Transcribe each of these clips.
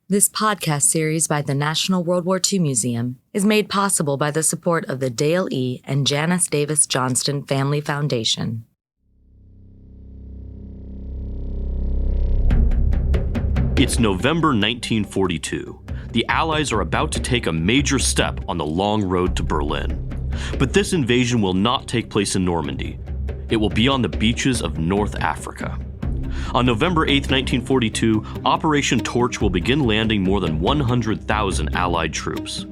This podcast series by the National World War II Museum is made possible by the support of the Dale E. and Janice Davis Johnston Family Foundation. It's November 1942. The Allies are about to take a major step on the long road to Berlin. But this invasion will not take place in Normandy. It will be on the beaches of North Africa. On November 8, 1942, Operation Torch will begin landing more than 100,000 Allied troops.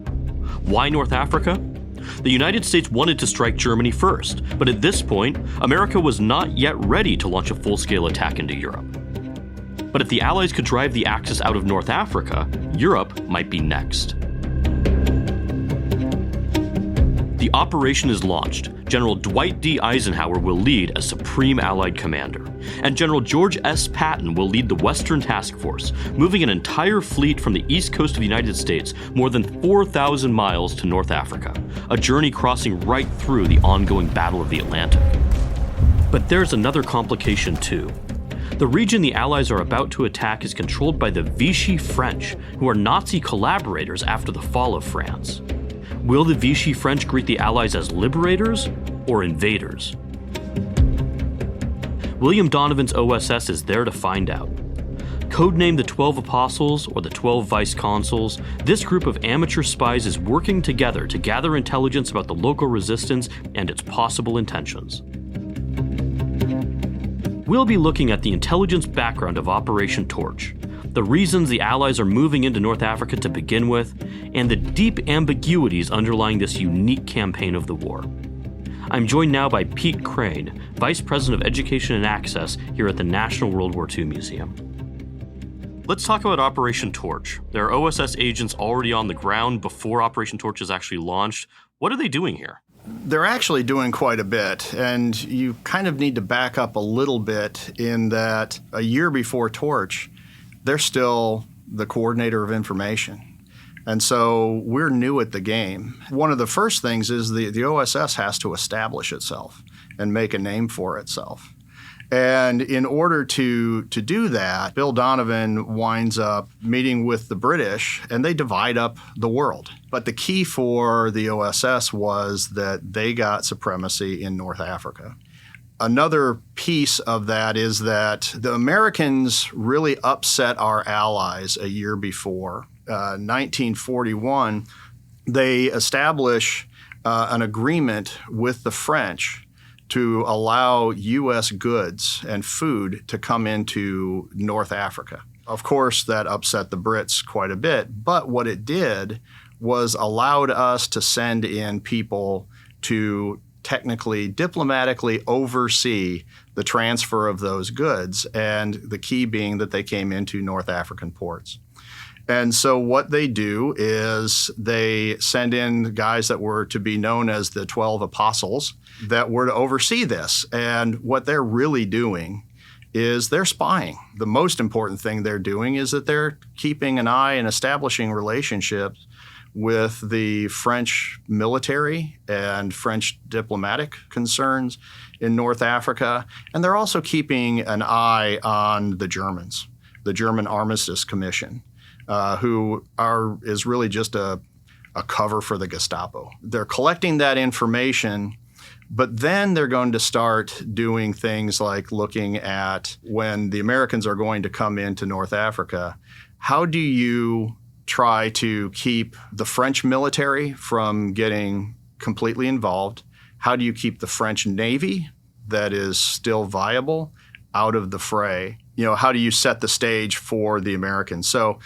Why North Africa? The United States wanted to strike Germany first, but at this point, America was not yet ready to launch a full-scale attack into Europe. But if the Allies could drive the Axis out of North Africa, Europe might be next. The operation is launched. General Dwight D. Eisenhower will lead as Supreme Allied Commander, and General George S. Patton will lead the Western Task Force, moving an entire fleet from the east coast of the United States more than 4,000 miles to North Africa, a journey crossing right through the ongoing Battle of the Atlantic. But there's another complication too. The region the Allies are about to attack is controlled by the Vichy French, who are Nazi collaborators after the fall of France. Will the Vichy French greet the Allies as liberators or invaders? William Donovan's OSS is there to find out. Codenamed the 12 Apostles or the 12 Vice Consuls, this group of amateur spies is working together to gather intelligence about the local resistance and its possible intentions. We'll be looking at the intelligence background of Operation Torch, the reasons the Allies are moving into North Africa to begin with, and the deep ambiguities underlying this unique campaign of the war. I'm joined now by Pete Crean, Vice President of Education and Access here at the National World War II Museum. Let's talk about Operation Torch. There are OSS agents already on the ground before Operation Torch is actually launched. What are they doing here? They're actually doing quite a bit, and you kind of need to back up a little bit in that a year before Torch, they're still the coordinator of information. And so we're new at the game. One of the first things is the OSS has to establish itself and make a name for itself. And in order to do that, Bill Donovan winds up meeting with the British, and they divide up the world. But the key for the OSS was that they got supremacy in North Africa. Another piece of that is that the Americans really upset our allies a year before. 1941, they establish an agreement with the French to allow U.S. goods and food to come into North Africa. Of course, that upset the Brits quite a bit, but what it did was allowed us to send in people to technically, diplomatically oversee the transfer of those goods, and the key being that they came into North African ports. And so what they do is they send in guys that were to be known as the 12 Apostles that were to oversee this. And what they're really doing is they're spying. The most important thing they're doing is that they're keeping an eye and establishing relationships with the French military and French diplomatic concerns in North Africa. And they're also keeping an eye on the Germans, the German Armistice Commission, who is really just a cover for the Gestapo. They're collecting that information, but then they're going to start doing things like looking at when the Americans are going to come into North Africa, how do you try to keep the French military from getting completely involved? How do you keep the French Navy that is still viable out of the fray? How do you set the stage for the Americans? So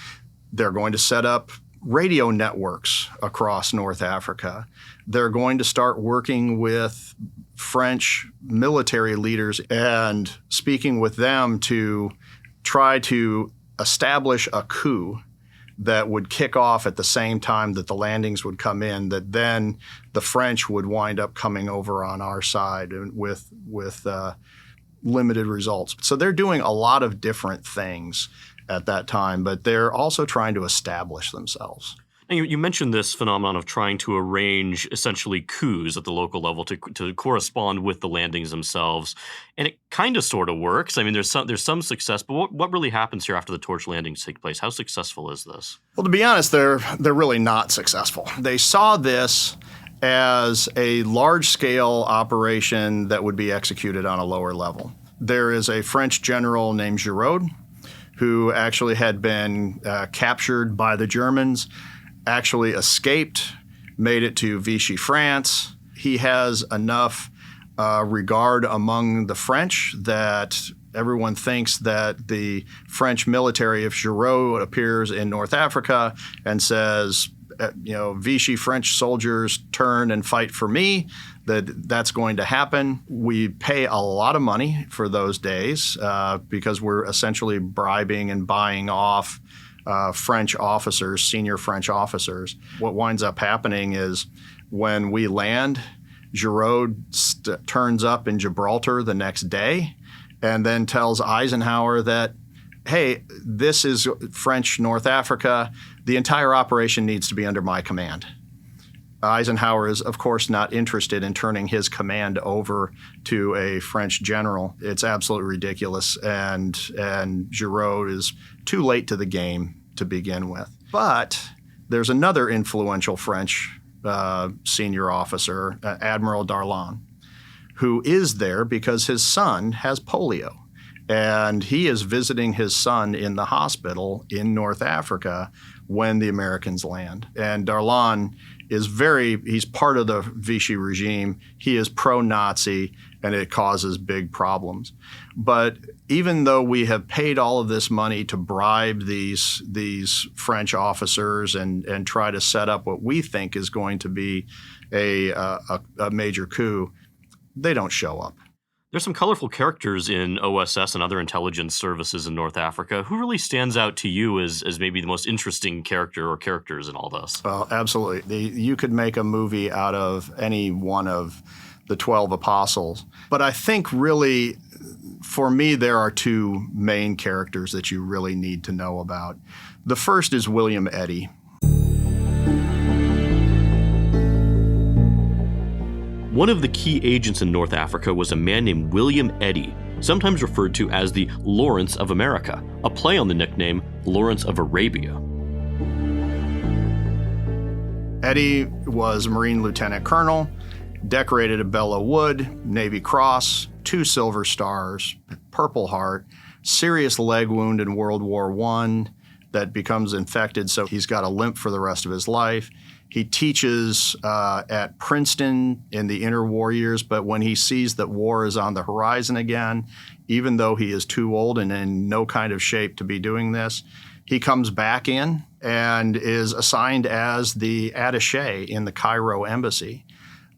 they're going to set up radio networks across North Africa. They're going to start working with French military leaders and speaking with them to try to establish a coup that would kick off at the same time that the landings would come in, that then the French would wind up coming over on our side with limited results. So they're doing a lot of different things at that time, but they're also trying to establish themselves. And you mentioned this phenomenon of trying to arrange essentially coups at the local level to correspond with the landings themselves, and it kind of sort of works. I mean, there's some success, but what really happens here after the torch landings take place? How successful is this? Well, to be honest, they're really not successful. They saw this as a large-scale operation that would be executed on a lower level. There is a French general named Giraud who actually had been captured by the Germans, actually escaped, made it to Vichy France. He has enough regard among the French that everyone thinks that the French military, if Giraud appears in North Africa and says, Vichy French soldiers turn and fight for me, that's going to happen. We pay a lot of money for those days because we're essentially bribing and buying off French officers, senior French officers. What winds up happening is when we land, Giraud turns up in Gibraltar the next day and then tells Eisenhower that, hey, this is French North Africa. The entire operation needs to be under my command. Eisenhower is, of course, not interested in turning his command over to a French general. It's absolutely ridiculous, and Giraud is too late to the game to begin with. But there's another influential French senior officer, Admiral Darlan, who is there because his son has polio. And he is visiting his son in the hospital in North Africa when the Americans land. And Darlan he's part of the Vichy regime. He is pro-Nazi, and it causes big problems. But even though we have paid all of this money to bribe these French officers and try to set up what we think is going to be a major coup, they don't show up. There's some colorful characters in OSS and other intelligence services in North Africa. Who really stands out to you as maybe the most interesting character or characters in all this? Well, absolutely. You could make a movie out of any one of the 12 apostles. But I think really, for me, there are two main characters that you really need to know about. The first is William Eddy. One of the key agents in North Africa was a man named William Eddy, sometimes referred to as the Lawrence of America, a play on the nickname Lawrence of Arabia. Eddy was a Marine Lieutenant Colonel, decorated a Belleau Wood, Navy Cross, 2 Silver Stars, Purple Heart, serious leg wound in World War I that becomes infected, so he's got a limp for the rest of his life. He teaches at Princeton in the interwar years, but when he sees that war is on the horizon again, even though he is too old and in no kind of shape to be doing this, he comes back in and is assigned as the attaché in the Cairo embassy.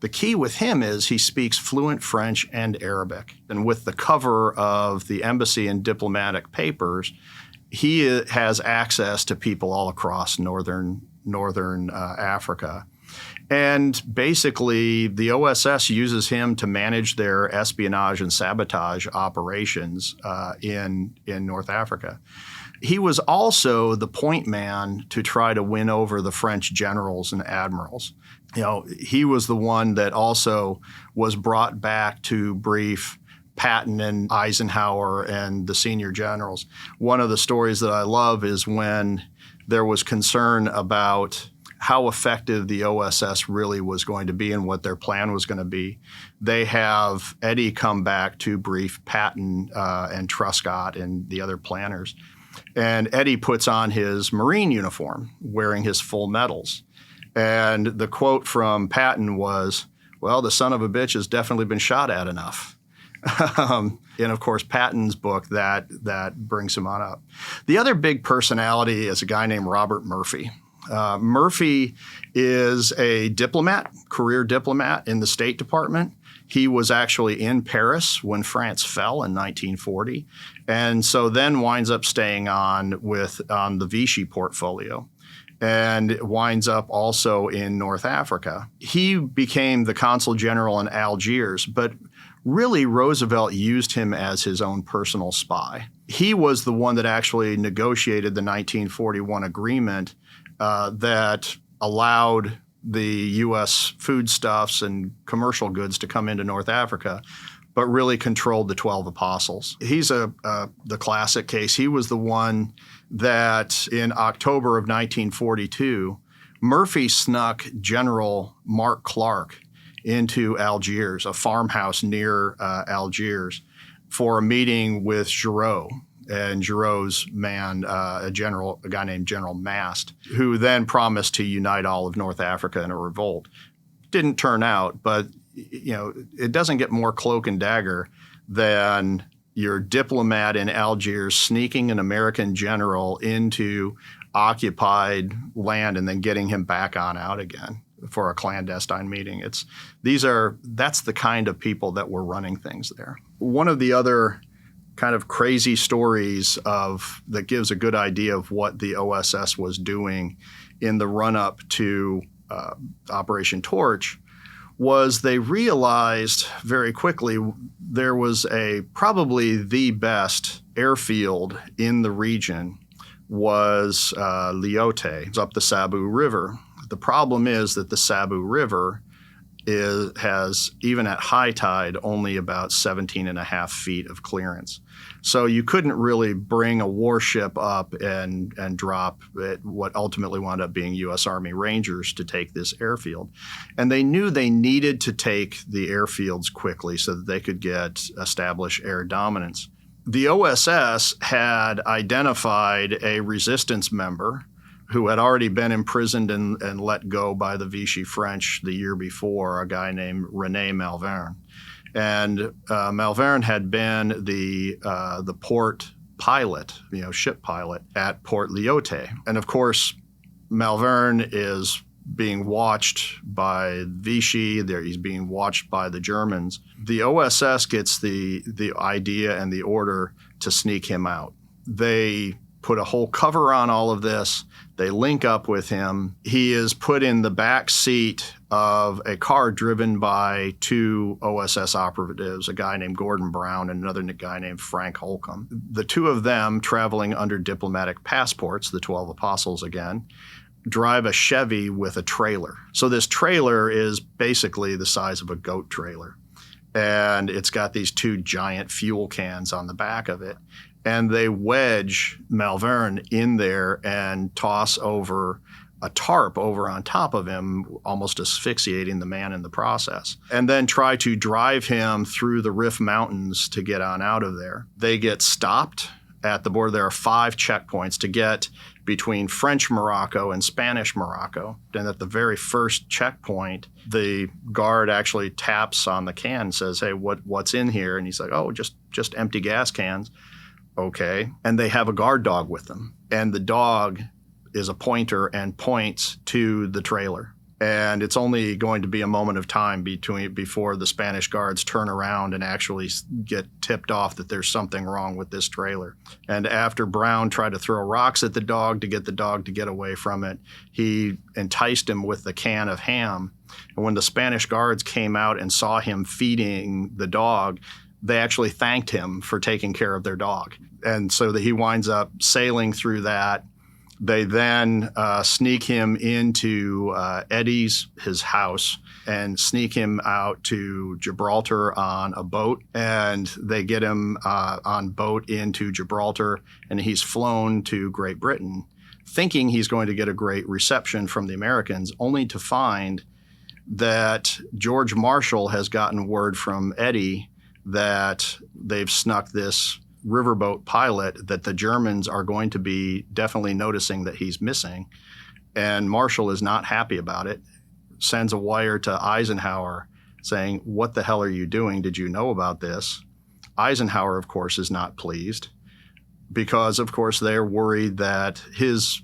The key with him is he speaks fluent French and Arabic. And with the cover of the embassy and diplomatic papers, he has access to people all across northern Africa. And basically, the OSS uses him to manage their espionage and sabotage operations in North Africa. He was also the point man to try to win over the French generals and admirals. He was the one that also was brought back to brief Patton and Eisenhower and the senior generals. One of the stories that I love is when there was concern about how effective the OSS really was going to be and what their plan was going to be. They have Eddy come back to brief Patton and Truscott and the other planners. And Eddy puts on his Marine uniform, wearing his full medals. And the quote from Patton was, "Well, the son of a bitch has definitely been shot at enough." And of course, Patton's book, that brings him on up. The other big personality is a guy named Robert Murphy. Murphy is a diplomat, career diplomat in the State Department. He was actually in Paris when France fell in 1940, and so then winds up staying on the Vichy portfolio, and winds up also in North Africa. He became the consul general in Algiers, but really Roosevelt used him as his own personal spy. He was the one that actually negotiated the 1941 agreement that allowed the U.S. foodstuffs and commercial goods to come into North Africa, but really controlled the 12 apostles. He's the classic case. He was the one that in October of 1942, Murphy snuck General Mark Clark into Algiers, a farmhouse near Algiers, for a meeting with Giraud. And Giraud's man, a guy named General Mast, who then promised to unite all of North Africa in a revolt. Didn't turn out, but it doesn't get more cloak and dagger than your diplomat in Algiers sneaking an American general into occupied land and then getting him back on out again for a clandestine meeting. That's the kind of people that were running things there. One of the other kind of crazy stories that gives a good idea of what the OSS was doing in the run-up to Operation Torch was they realized very quickly there was probably the best airfield in the region was Lyoté. It's up the Sabu River. The problem is that the Sabu River has, even at high tide, only about 17 and a half feet of clearance. So you couldn't really bring a warship up and drop at what ultimately wound up being U.S. Army Rangers to take this airfield. And they knew they needed to take the airfields quickly so that they could establish air dominance. The OSS had identified a resistance member who had already been imprisoned and let go by the Vichy French the year before, a guy named René Malvern. And Malvern had been the port pilot, ship pilot at Port Lyoté. And of course, Malvern is being watched by Vichy. He's being watched by the Germans. The OSS gets the idea and the order to sneak him out. They put a whole cover on all of this. They link up with him. He is put in the back seat of a car driven by two OSS operatives, a guy named Gordon Brown and another guy named Frank Holcomb. The two of them, traveling under diplomatic passports, the 12 apostles again, drive a Chevy with a trailer. So this trailer is basically the size of a goat trailer. And it's got these two giant fuel cans on the back of it. And they wedge Malvern in there and toss over a tarp over on top of him, almost asphyxiating the man in the process, and then try to drive him through the Rif Mountains to get on out of there. They get stopped at the border. There are 5 checkpoints to get between French Morocco and Spanish Morocco. And at the very first checkpoint, the guard actually taps on the can and says, "Hey, what's in here?" And he's like, "Oh, just empty gas cans." Okay. And they have a guard dog with them. And the dog is a pointer and points to the trailer. And it's only going to be a moment of time before the Spanish guards turn around and actually get tipped off that there's something wrong with this trailer. And after Brown tried to throw rocks at the dog to get the dog to get away from it, he enticed him with the can of ham. And when the Spanish guards came out and saw him feeding the dog, they actually thanked him for taking care of their dog. And so that he winds up sailing through that. They then sneak him into Eddie's, his house, and sneak him out to Gibraltar on a boat. And they get him on boat into Gibraltar, and he's flown to Great Britain, thinking he's going to get a great reception from the Americans, only to find that George Marshall has gotten word from Eddie that they've snuck this riverboat pilot that the Germans are going to be definitely noticing that he's missing. And Marshall is not happy about it, sends a wire to Eisenhower saying, "What the hell are you doing? Did you know about this?" Eisenhower, of course, is not pleased because, of course, they're worried that his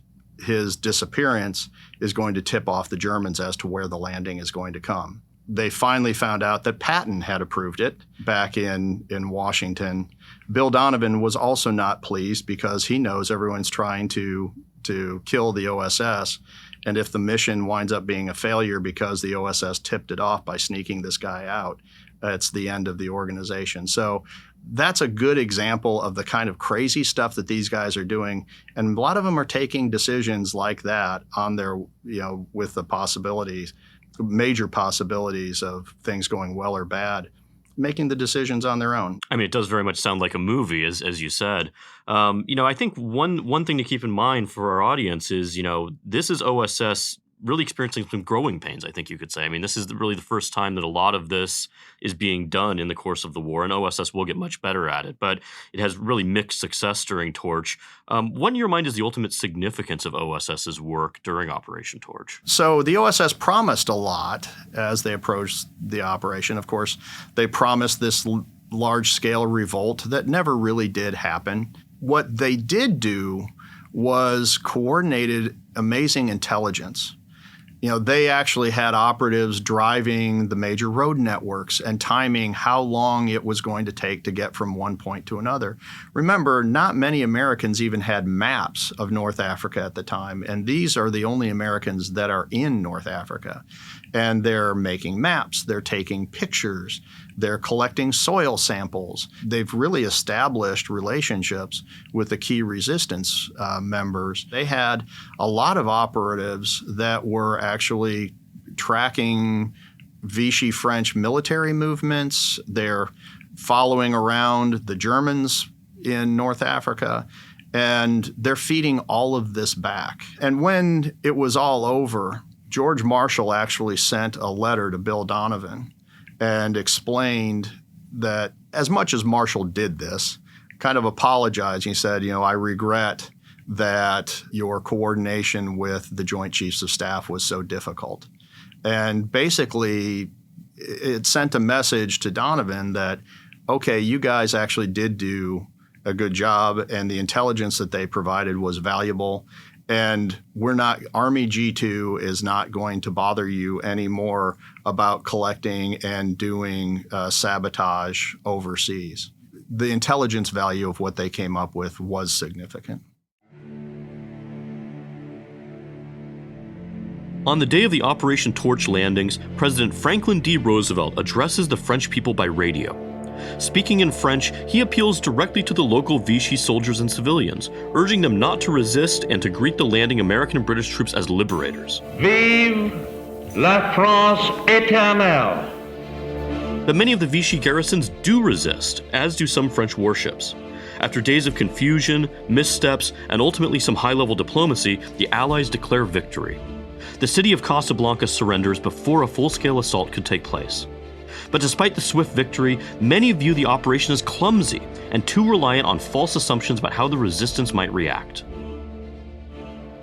disappearance is going to tip off the Germans as to where the landing is going to come. They finally found out that Patton had approved it back in Washington. Bill Donovan was also not pleased because he knows everyone's trying to kill the OSS. And if the mission winds up being a failure because the OSS tipped it off by sneaking this guy out, it's the end of the organization. So that's a good example of the kind of crazy stuff that these guys are doing. And a lot of them are taking decisions like that on their, with the possibilities, major possibilities of things going well or bad, making the decisions on their own. I mean, it does very much sound like a movie, as you said. I think one thing to keep in mind for our audience is, this is OSS really experiencing some growing pains, I think you could say. I mean, this is really the first time that a lot of this is being done in the course of the war, and OSS will get much better at it, but it has really mixed success during Torch. What in your mind is the ultimate significance of OSS's work during Operation Torch? So the OSS promised a lot as they approached the operation. Of course, they promised this large-scale revolt that never really did happen. What they did do was coordinated amazing intelligence. They actually had operatives driving the major road networks and timing how long it was going to take to get from one point to another. Remember, not many Americans even had maps of North Africa at the time, and these are the only Americans that are in North Africa. And they're making maps, they're taking pictures, they're collecting soil samples. They've really established relationships with the key resistance members. They had a lot of operatives that were actually tracking Vichy French military movements. They're following around the Germans in North Africa, and they're feeding all of this back. And when it was all over, George Marshall actually sent a letter to Bill Donovan and explained that as much as Marshall did this, kind of apologized. He said, I regret that your coordination with the Joint Chiefs of Staff was so difficult. And basically, it sent a message to Donovan that, okay, you guys actually did do a good job, and the intelligence that they provided was valuable. And Army G2 is not going to bother you anymore about collecting and doing sabotage overseas. The intelligence value of what they came up with was significant. On the day of the Operation Torch landings, President Franklin D. Roosevelt addresses the French people by radio. Speaking in French, he appeals directly to the local Vichy soldiers and civilians, urging them not to resist and to greet the landing American and British troops as liberators. Vive la France éternelle! But many of the Vichy garrisons do resist, as do some French warships. After days of confusion, missteps, and ultimately some high-level diplomacy, the Allies declare victory. The city of Casablanca surrenders before a full-scale assault could take place. But despite the swift victory, many view the operation as clumsy and too reliant on false assumptions about how the resistance might react.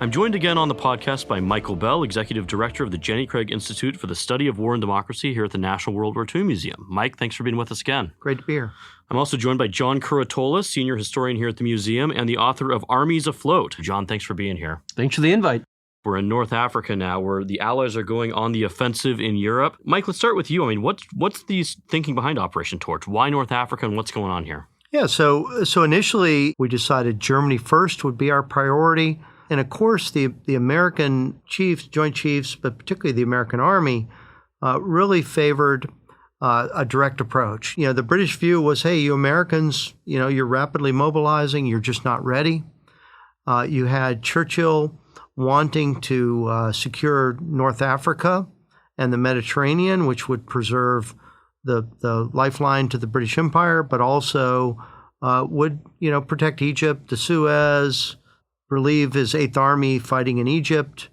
I'm joined again on the podcast by Michael Bell, Executive Director of the Jenny Craig Institute for the Study of War and Democracy here at the National World War II Museum. Mike, thanks for being with us again. Great to be here. I'm also joined by John Curatola, Senior Historian here at the museum and the author of Armies Afloat. John, thanks for being here. Thanks for the invite. We're in North Africa now, where the Allies are going on the offensive in Europe. Mike, let's start with you. I mean, what's the thinking behind Operation Torch? Why North Africa, and what's going on here? Yeah, so initially we decided Germany first would be our priority. And of course, the American chiefs, Joint Chiefs, but particularly the American Army, really favored a direct approach. The British view was, hey, you Americans, you're rapidly mobilizing, you're just not ready. You had Churchill wanting to secure North Africa and the Mediterranean, which would preserve the lifeline to the British Empire, but also would protect Egypt, the Suez, relieve his Eighth Army fighting in Egypt.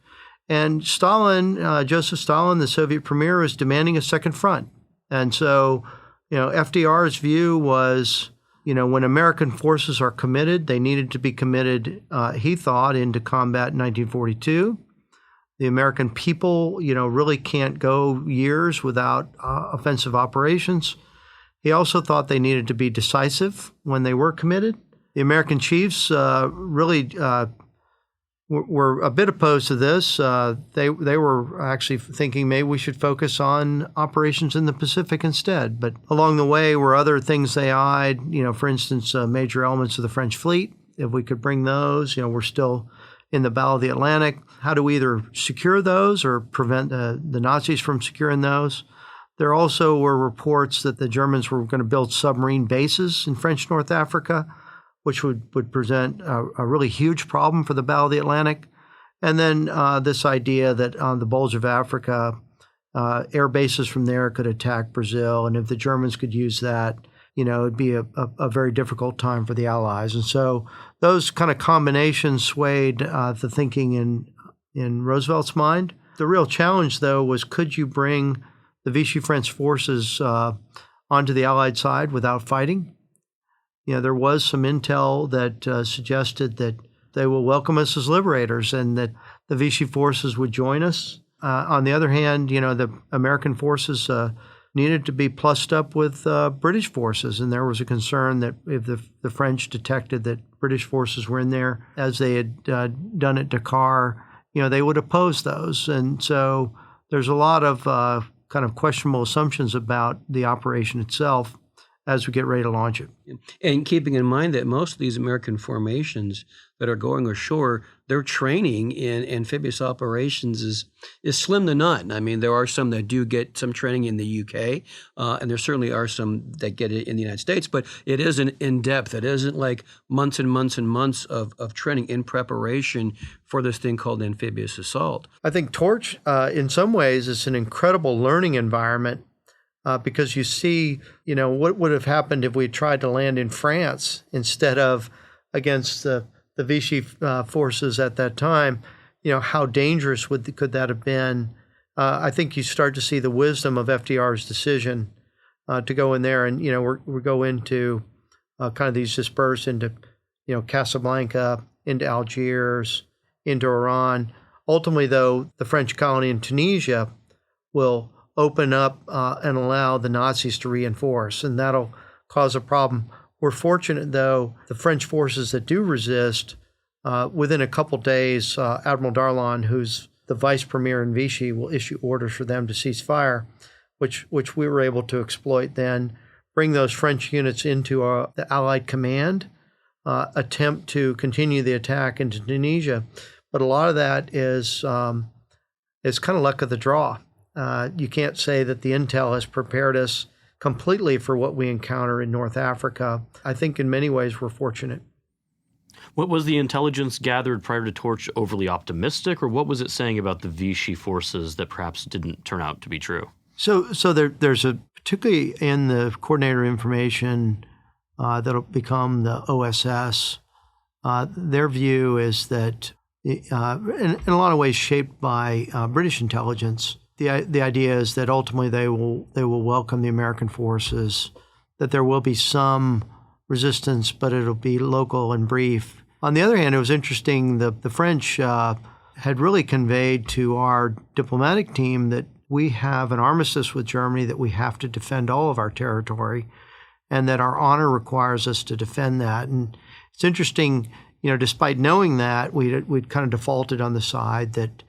And Stalin, Joseph Stalin, the Soviet premier, was demanding a second front. And so, FDR's view was, when American forces are committed, they needed to be committed, he thought, into combat in 1942. The American people, really can't go years without offensive operations. He also thought they needed to be decisive when they were committed. The American chiefs really were a bit opposed to this. They were actually thinking maybe we should focus on operations in the Pacific instead. But along the way were other things they eyed, for instance, major elements of the French fleet. If we could bring those, we're still in the Battle of the Atlantic. How do we either secure those or prevent the Nazis from securing those? There also were reports that the Germans were going to build submarine bases in French North Africa, which would present a really huge problem for the Battle of the Atlantic. And then this idea that on the Bulge of Africa, air bases from there could attack Brazil. And if the Germans could use that, it'd be a very difficult time for the Allies. And so those kind of combinations swayed the thinking in Roosevelt's mind. The real challenge, though, was could you bring the Vichy France forces onto the Allied side without fighting? There was some intel that suggested that they will welcome us as liberators and that the Vichy forces would join us. On the other hand, the American forces needed to be plussed up with British forces, and there was a concern that if the French detected that British forces were in there, as they had done at Dakar, they would oppose those. And so there's a lot of kind of questionable assumptions about the operation itself as we get ready to launch it. And keeping in mind that most of these American formations that are going ashore, their training in amphibious operations is slim to none. I mean, there are some that do get some training in the UK, and there certainly are some that get it in the United States, but it isn't in-depth. It isn't like months and months and months of training in preparation for this thing called amphibious assault. I think Torch, in some ways, is an incredible learning environment because you see, what would have happened if we tried to land in France instead of against the Vichy forces at that time. How dangerous could that have been? I think you start to see the wisdom of FDR's decision to go in there, and we go into kind of these disperse into Casablanca, into Algiers, into Iran. Ultimately, though, the French colony in Tunisia will open up and allow the Nazis to reinforce, and that'll cause a problem. We're fortunate, though, the French forces that do resist, within a couple days, Admiral Darlan, who's the vice premier in Vichy, will issue orders for them to cease fire, which we were able to exploit then, bring those French units into the Allied command, attempt to continue the attack into Tunisia. But a lot of that is kind of luck of the draw. You can't say that the intel has prepared us completely for what we encounter in North Africa. I think in many ways we're fortunate. What was the intelligence gathered prior to Torch overly optimistic, or what was it saying about the Vichy forces that perhaps didn't turn out to be true? So there's particularly in the coordinator information that'll become the OSS, their view is that, in a lot of ways shaped by British intelligence, the idea is that ultimately they will welcome the American forces, that there will be some resistance, but it'll be local and brief. On the other hand, it was interesting, the French had really conveyed to our diplomatic team that we have an armistice with Germany, that we have to defend all of our territory, and that our honor requires us to defend that. And it's interesting, despite knowing that, we'd kind of defaulted on the side that,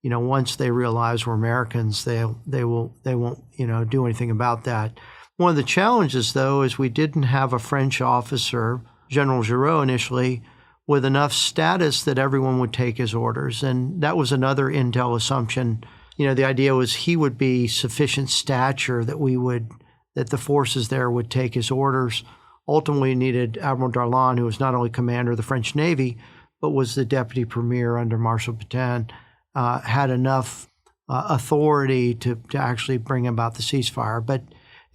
once they realize we're Americans, they won't do anything about that. One of the challenges, though, is we didn't have a French officer, General Giraud initially, with enough status that everyone would take his orders. And that was another intel assumption. The idea was he would be sufficient stature that the forces there would take his orders. Ultimately needed Admiral Darlan, who was not only commander of the French Navy, but was the deputy premier under Marshal Pétain, had enough authority to actually bring about the ceasefire. But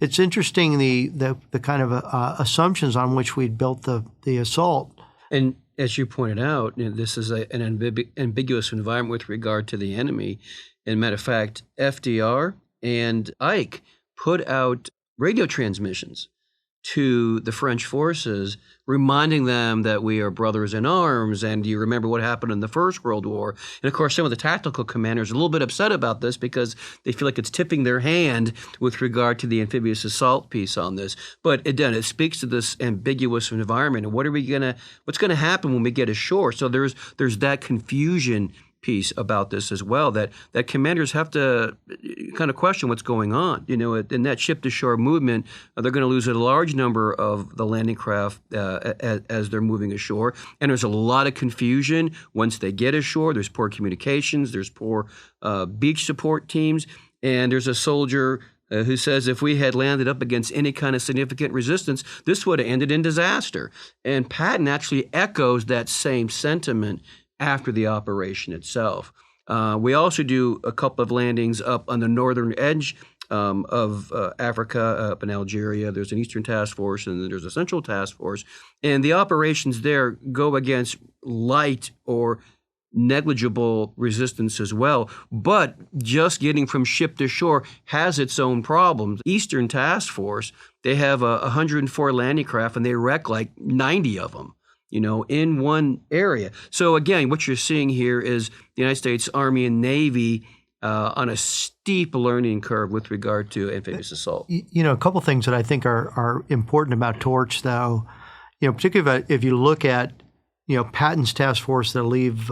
it's interesting the kind of assumptions on which we'd built the assault. And as you pointed out, this is an ambiguous environment with regard to the enemy. And matter of fact, FDR and Ike put out radio transmissions to the French forces, reminding them that we are brothers in arms, and you remember what happened in the First World War. And of course, some of the tactical commanders are a little bit upset about this because they feel like it's tipping their hand with regard to the amphibious assault piece on this. But again, it speaks to this ambiguous environment, and what's gonna happen when we get ashore? So there's that confusion piece about this as well, that commanders have to kind of question what's going on. In that ship-to-shore movement, they're going to lose a large number of the landing craft as they're moving ashore. And there's a lot of confusion once they get ashore. There's poor communications. There's poor beach support teams. And there's a soldier who says if we had landed up against any kind of significant resistance, this would have ended in disaster. And Patton actually echoes that same sentiment after the operation itself. We also do a couple of landings up on the northern edge of Africa, up in Algeria. There's an Eastern Task Force, and then there's a Central Task Force. And the operations there go against light or negligible resistance as well. But just getting from ship to shore has its own problems. Eastern Task Force, they have 104 landing craft, and they wreck like 90 of them, in one area. So again, what you're seeing here is the United States Army and Navy on a steep learning curve with regard to amphibious assault. A couple things that I think are important about Torch, though, particularly if you look at, Patton's task force that leave,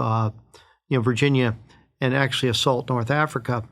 Virginia and actually assault North Africa.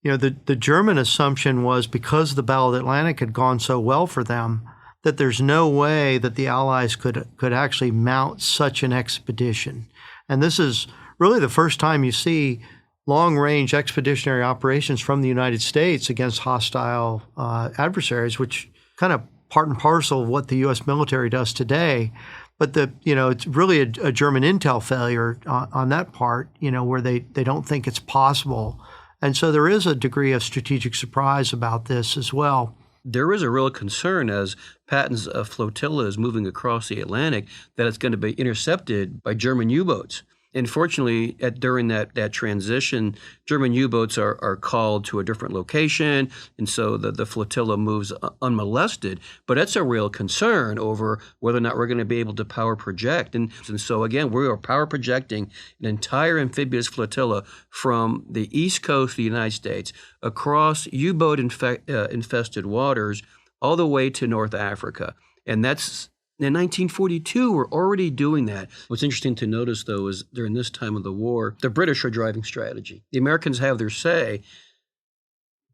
The German assumption was because the Battle of the Atlantic had gone so well for them that there's no way that the Allies could actually mount such an expedition. And this is really the first time you see long-range expeditionary operations from the United States against hostile adversaries, which kind of part and parcel of what the U.S. military does today. But it's really a German intel failure on that part, where they don't think it's possible. And so there is a degree of strategic surprise about this as well. There is a real concern as Patton's flotilla is moving across the Atlantic that it's going to be intercepted by German U-boats. And fortunately, during that transition, German U-boats are called to a different location, and so the flotilla moves unmolested. But it's a real concern over whether or not we're going to be able to power project. And so, again, we are power projecting an entire amphibious flotilla from the east coast of the United States across U-boat infested waters all the way to North Africa. And that's in 1942, we're already doing that. What's interesting to notice, though, is during this time of the war, the British are driving strategy. The Americans have their say,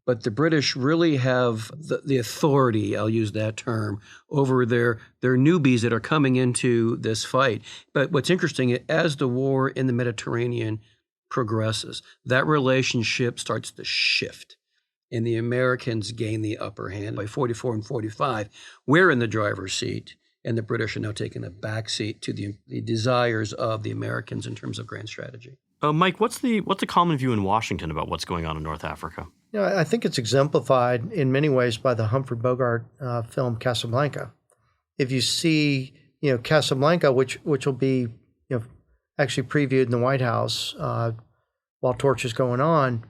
but the British really have the authority, I'll use that term, over their newbies that are coming into this fight. But what's interesting, as the war in the Mediterranean progresses, that relationship starts to shift. And the Americans gain the upper hand. By 44 and 45, we're in the driver's seat. And the British are now taking a backseat to the desires of the Americans in terms of grand strategy. Mike, what's the common view in Washington about what's going on in North Africa? I think it's exemplified in many ways by the Humphrey Bogart film Casablanca. If you see, Casablanca, which will be, actually previewed in the White House while Torch is going on,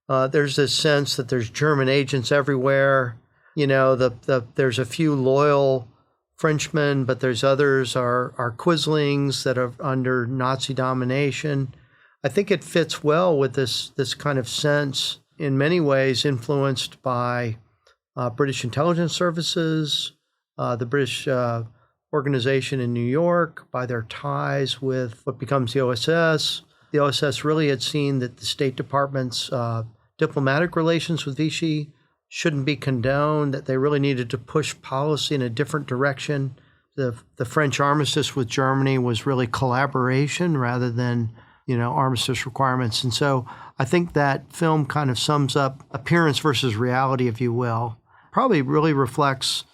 there's this sense that there's German agents everywhere. There's a few loyal Frenchmen, but there's others are Quislings that are under Nazi domination. I think it fits well with this kind of sense, in many ways influenced by British intelligence services, the British organization in New York, by their ties with what becomes the OSS. The OSS really had seen that the State Department's diplomatic relations with Vichy shouldn't be condoned, that they really needed to push policy in a different direction. The French armistice with Germany was really collaboration rather than, armistice requirements. And so I think that film kind of sums up appearance versus reality, if you will. Probably really reflects,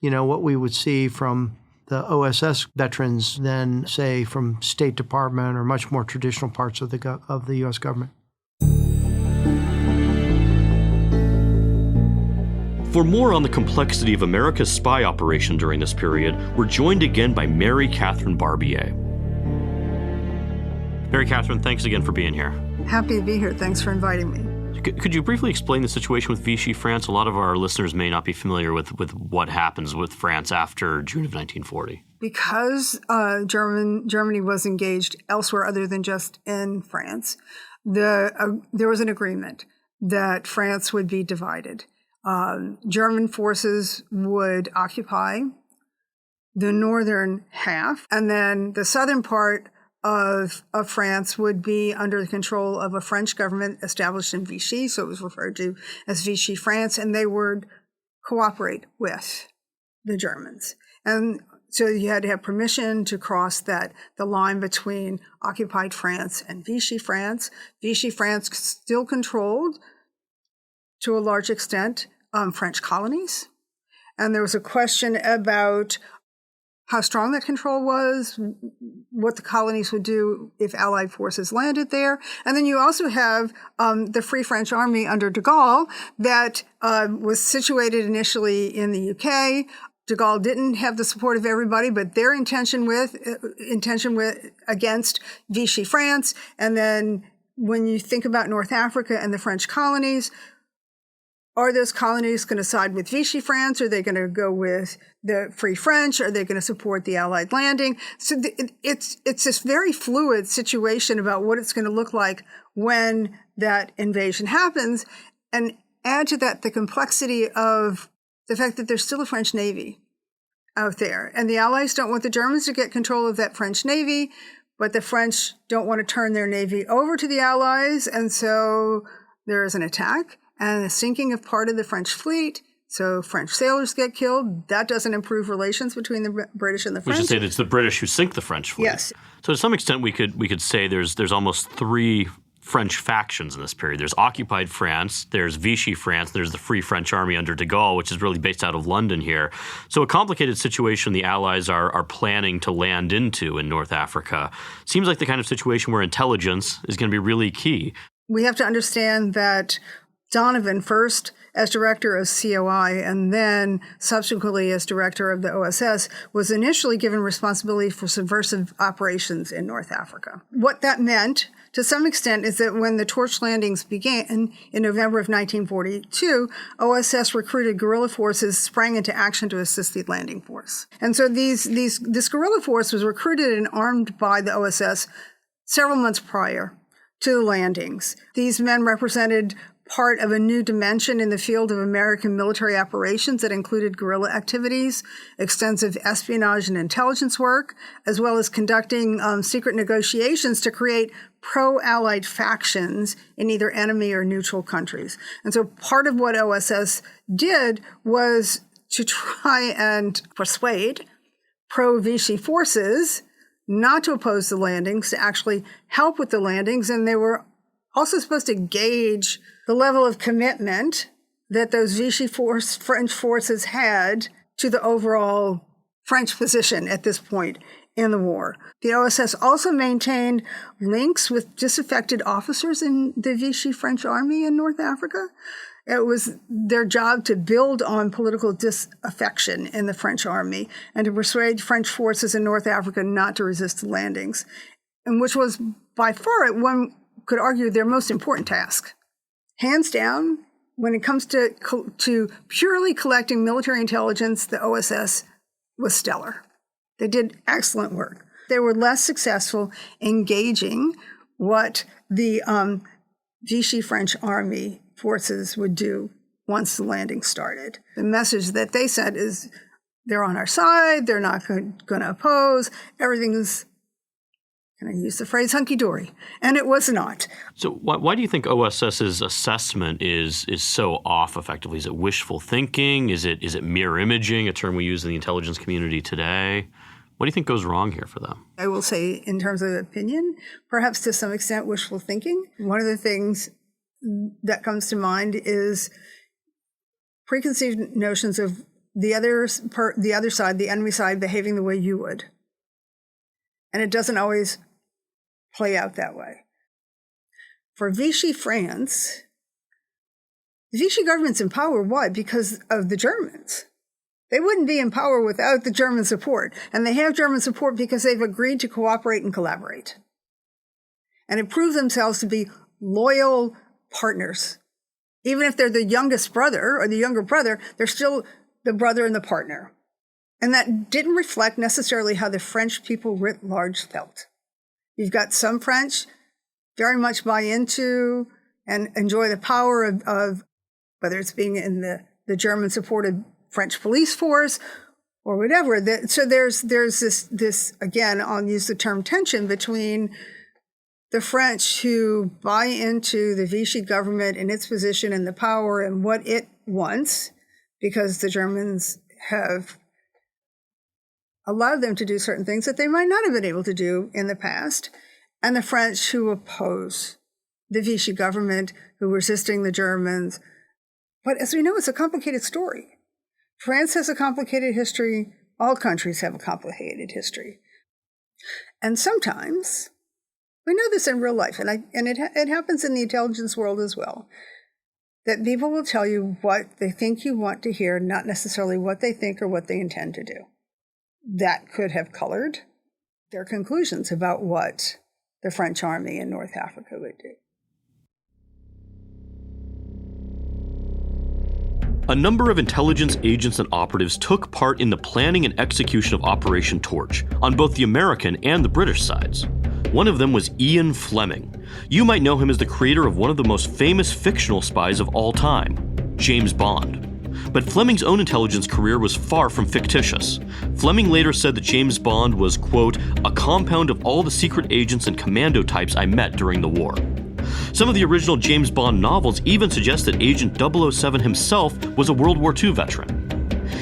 what we would see from the OSS veterans than, say, from State Department or much more traditional parts of the U.S. government. For more on the complexity of America's spy operation during this period, we're joined again by Mary Kathryn Barbier. Mary Kathryn, thanks again for being here. Happy to be here. Thanks for inviting me. Could you briefly explain the situation with Vichy France? A lot of our listeners may not be familiar with what happens with France after June of 1940. Because Germany was engaged elsewhere other than just in France, there was an agreement that France would be divided. German forces would occupy the northern half, and then the southern part of France would be under the control of a French government established in Vichy, so it was referred to as Vichy France, and they would cooperate with the Germans. And so you had to have permission to cross the line between occupied France and Vichy France. Vichy France still controlled to a large extent, French colonies. And there was a question about how strong that control was, what the colonies would do if Allied forces landed there. And then you also have the Free French Army under de Gaulle that was situated initially in the UK. De Gaulle didn't have the support of everybody, but their intention against Vichy France. And then when you think about North Africa and the French colonies, are those colonies going to side with Vichy France? Are they going to go with the Free French? Are they going to support the Allied landing? So it's this very fluid situation about what it's going to look like when that invasion happens. And add to that the complexity of the fact that there's still a French Navy out there. And the Allies don't want the Germans to get control of that French Navy, but the French don't want to turn their Navy over to the Allies. And so there is an attack and a sinking of part of the French fleet. So French sailors get killed. That doesn't improve relations between the British and the French. We should say that it's the British who sink the French fleet. Yes. So to some extent, we could say there's almost three French factions in this period. There's occupied France, there's Vichy France, there's the Free French Army under de Gaulle, which is really based out of London here. So a complicated situation the Allies are planning to land into in North Africa. Seems like the kind of situation where intelligence is going to be really key. We have to understand that Donovan, first as director of COI and then subsequently as director of the OSS, was initially given responsibility for subversive operations in North Africa. What that meant, to some extent, is that when the torch landings began in November of 1942, OSS recruited guerrilla forces, sprang into action to assist the landing force. And so this guerrilla force was recruited and armed by the OSS several months prior to the landings. These men represented part of a new dimension in the field of American military operations that included guerrilla activities, extensive espionage and intelligence work, as well as conducting secret negotiations to create pro-Allied factions in either enemy or neutral countries. And so part of what OSS did was to try and persuade pro-Vichy forces not to oppose the landings, to actually help with the landings, and they were also supposed to gauge the level of commitment that those Vichy French forces had to the overall French position at this point in the war. The OSS also maintained links with disaffected officers in the Vichy French Army in North Africa. It was their job to build on political disaffection in the French army and to persuade French forces in North Africa not to resist the landings, and which was by far, one could argue, their most important task. Hands down, when it comes to purely collecting military intelligence, the OSS was stellar. They did excellent work. They were less successful engaging what the Vichy French Army forces would do once the landing started. The message that they sent is they're on our side, they're not going to oppose, everything's, can I use the phrase, hunky-dory? And it was not. So why do you think OSS's assessment is so off effectively? Is it wishful thinking? Is it mirror imaging, a term we use in the intelligence community today? What do you think goes wrong here for them? I will say, in terms of opinion, perhaps to some extent wishful thinking. One of the things that comes to mind is preconceived notions of the other side, the enemy side, behaving the way you would. And it doesn't always play out that way. For Vichy France, the Vichy government's in power. Why? Because of the Germans. They wouldn't be in power without the German support. And they have German support because they've agreed to cooperate and collaborate. And it proved themselves to be loyal partners. Even if they're the youngest brother or the younger brother, they're still the brother and the partner. And that didn't reflect necessarily how the French people writ large felt. You've got some French very much buy into and enjoy the power of whether it's being in the German-supported French police force or whatever. So there's this, again, I'll use the term tension between the French who buy into the Vichy government and its position and the power and what it wants, because the Germans have allowed them to do certain things that they might not have been able to do in the past, and the French who oppose the Vichy government, who are resisting the Germans, But as we know, it's a complicated story. France has a complicated history. All countries have a complicated history. And sometimes, we know this in real life, and it happens in the intelligence world as well, that people will tell you what they think you want to hear, not necessarily what they think or what they intend to do. That could have colored their conclusions about what the French army in North Africa would do. A number of intelligence agents and operatives took part in the planning and execution of Operation Torch on both the American and the British sides. One of them was Ian Fleming. You might know him as the creator of one of the most famous fictional spies of all time, James Bond. But Fleming's own intelligence career was far from fictitious. Fleming later said that James Bond was, quote, a compound of all the secret agents and commando types I met during the war. Some of the original James Bond novels even suggest that Agent 007 himself was a World War II veteran.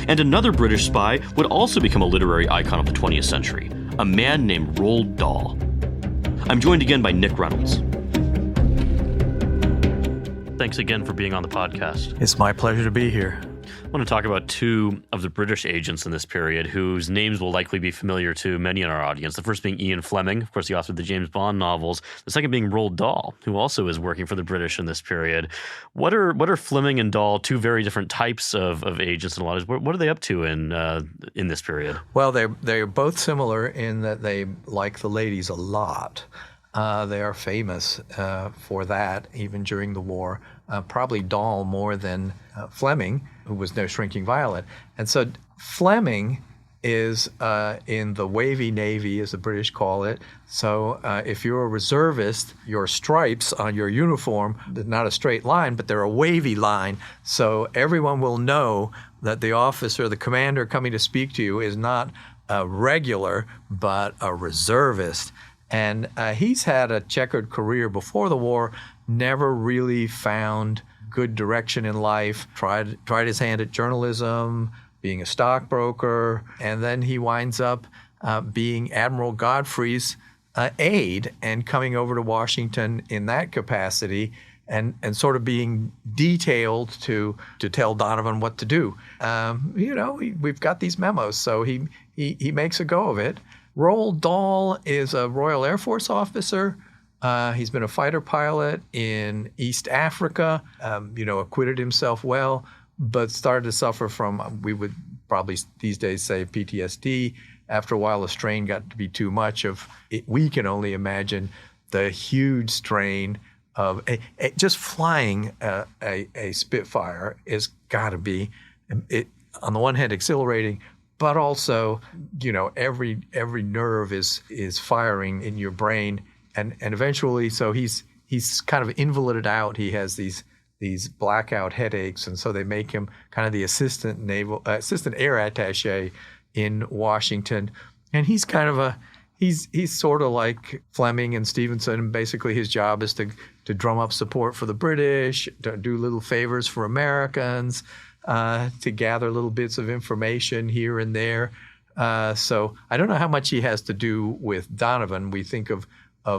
And another British spy would also become a literary icon of the 20th century, a man named Roald Dahl. I'm joined again by Nick Reynolds. Thanks again for being on the podcast. It's my pleasure to be here. I want to talk about two of the British agents in this period whose names will likely be familiar to many in our audience. The first being Ian Fleming, of course, the author of the James Bond novels. The second being Roald Dahl, who also is working for the British in this period. What are Fleming and Dahl, two very different types of agents and a lot of what are they up to in this period? Well, they're both similar in that they like the ladies a lot. They are famous for that, even during the war. Probably Dahl more than Fleming, who was no shrinking violet. And so Fleming is in the wavy navy, as the British call it. So if you're a reservist, your stripes on your uniform, they're not a straight line, but they're a wavy line. So everyone will know that the officer, the commander coming to speak to you is not a regular, but a reservist. And he's had a checkered career before the war, never really found good direction in life, tried his hand at journalism, being a stockbroker, and then he winds up being Admiral Godfrey's aide and coming over to Washington in that capacity and sort of being detailed to tell Donovan what to do. We've got these memos, so he makes a go of it. Roald Dahl is a Royal Air Force officer. He's been a fighter pilot in East Africa, acquitted himself well, but started to suffer from, we would probably these days say, PTSD. After a while, the strain got to be too much of it. We can only imagine the huge strain of just flying a Spitfire is got to be, on the one hand, exhilarating, but also, every nerve is firing in your brain. And eventually, so he's kind of invalided out. He has these blackout headaches, and so they make him kind of the assistant air attaché in Washington. And he's kind of he's sort of like Fleming and Stevenson. Basically, his job is to drum up support for the British, to do little favors for Americans, to gather little bits of information here and there. So I don't know how much he has to do with Donovan. We think of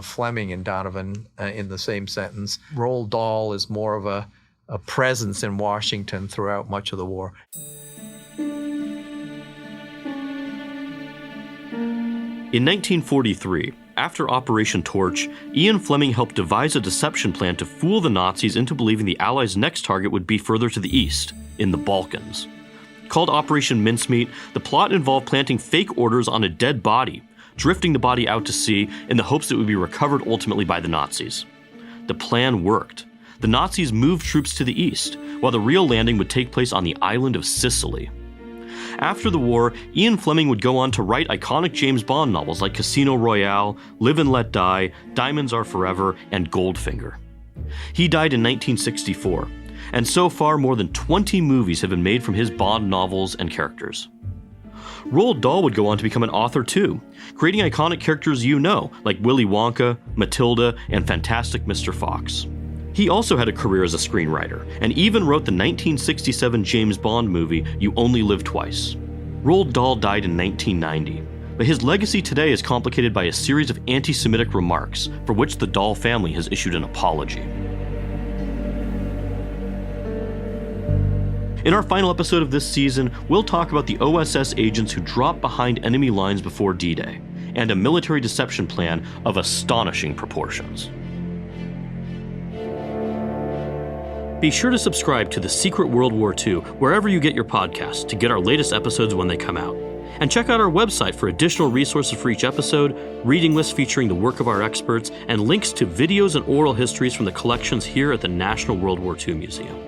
Fleming and Donovan in the same sentence. Roald Dahl is more of a presence in Washington throughout much of the war. In 1943, after Operation Torch, Ian Fleming helped devise a deception plan to fool the Nazis into believing the Allies' next target would be further to the east, in the Balkans. Called Operation Mincemeat, the plot involved planting fake orders on a dead body, drifting the body out to sea in the hopes that it would be recovered ultimately by the Nazis. The plan worked. The Nazis moved troops to the east, while the real landing would take place on the island of Sicily. After the war, Ian Fleming would go on to write iconic James Bond novels like Casino Royale, Live and Let Die, Diamonds Are Forever, and Goldfinger. He died in 1964, and so far more than 20 movies have been made from his Bond novels and characters. Roald Dahl would go on to become an author too, creating iconic characters like Willy Wonka, Matilda, and Fantastic Mr. Fox. He also had a career as a screenwriter, and even wrote the 1967 James Bond movie You Only Live Twice. Roald Dahl died in 1990, but his legacy today is complicated by a series of anti-Semitic remarks, for which the Dahl family has issued an apology. In our final episode of this season, we'll talk about the OSS agents who dropped behind enemy lines before D-Day, and a military deception plan of astonishing proportions. Be sure to subscribe to The Secret World War II wherever you get your podcasts to get our latest episodes when they come out. And check out our website for additional resources for each episode, reading lists featuring the work of our experts, and links to videos and oral histories from the collections here at the National World War II Museum.